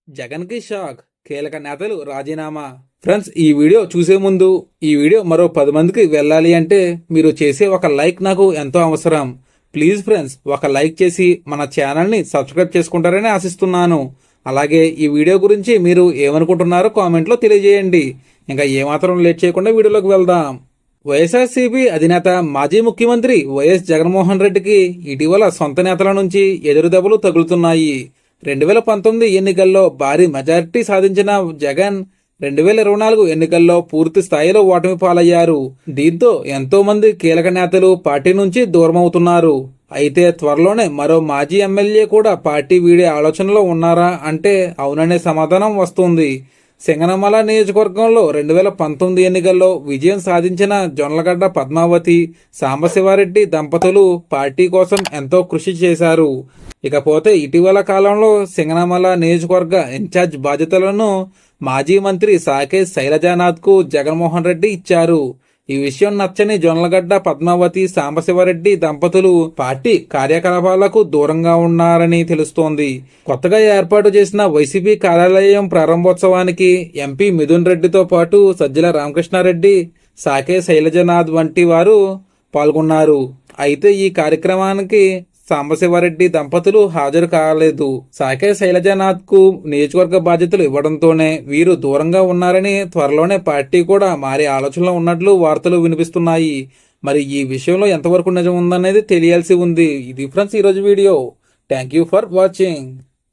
జగన్ కి షాక్, కీలక నేతలు రాజీనామా. ఫ్రెండ్స్, ఈ వీడియో చూసే ముందు ఈ వీడియో మరో 10 మందికి వెళ్ళాలి అంటే మీరు చేసే ఒక లైక్ నాకు ఎంతో అవసరం. ప్లీజ్ ఫ్రెండ్స్, ఒక లైక్ చేసి మన ఛానల్ని సబ్స్క్రైబ్ చేసుకుంటారని ఆశిస్తున్నాను. అలాగే ఈ వీడియో గురించి మీరు ఏమనుకుంటున్నారో కామెంట్లో తెలియజేయండి. ఇంకా ఏమాత్రం లేట్ చేయకుండా వీడియోలోకి వెళ్దాం. వైఎస్ఆర్సీపీ అధినేత మాజీ ముఖ్యమంత్రి వైఎస్ జగన్మోహన్ రెడ్డికి ఇటీవల సొంత నేతల నుంచి ఎదురుదెబ్బలు తగులుతున్నాయి. 2019 ఎన్నికల్లో భారీ మెజారిటీ సాధించిన జగన్ 2024 ఎన్నికల్లో పూర్తి స్థాయిలో ఓటమి పాలయ్యారు. దీంతో ఎంతో మంది కీలక నేతలు పార్టీ నుంచి దూరమవుతున్నారు. అయితే త్వరలోనే మరో మాజీ ఎమ్మెల్యే కూడా పార్టీ వీడే ఆలోచనలో ఉన్నారా అంటే అవుననే సమాధానం వస్తుంది. సింగనమల నియోజకవర్గంలో 2019 ఎన్నికల్లో విజయం సాధించిన జొన్నలగడ్డ పద్మావతి, సాంబశివారెడ్డి దంపతులు పార్టీ కోసం ఎంతో కృషి చేశారు. ఇకపోతే ఇటీవల కాలంలో సింగనమల నియోజకవర్గ ఇన్ఛార్జ్ బాధ్యతలను మాజీ మంత్రి సాకే శైలజానాథ్కు జగన్మోహన్ రెడ్డి ఇచ్చారు. ఈ విషయం నచ్చని జొన్నలగడ్డ పద్మావతి, సాంబశివరెడ్డి దంపతులు పార్టీ కార్యకలాపాలకు దూరంగా ఉన్నారని తెలుస్తోంది. కొత్తగా ఏర్పాటు చేసిన వైసీపీ కార్యాలయం ప్రారంభోత్సవానికి ఎంపీ మిథున్ రెడ్డితో పాటు సజ్జల రామకృష్ణారెడ్డి, సాకే శైలజనాథ్ వంటి వారు పాల్గొన్నారు. అయితే ఈ కార్యక్రమానికి సాంబశివారెడ్డి దంపతులు హాజరు కాలేదు. సాకే శైలజానాథ్ కు నియోజకవర్గ బాధ్యతలు ఇవ్వడంతోనే వీరు దూరంగా ఉన్నారని, త్వరలోనే పార్టీ కూడా మారే ఆలోచనలో ఉన్నట్లు వార్తలు వినిపిస్తున్నాయి. మరి ఈ విషయంలో ఎంతవరకు నిజం ఉందనేది తెలియాల్సి ఉంది. ఇది ఫ్రెండ్స్ ఈరోజు video. Thank you for watching.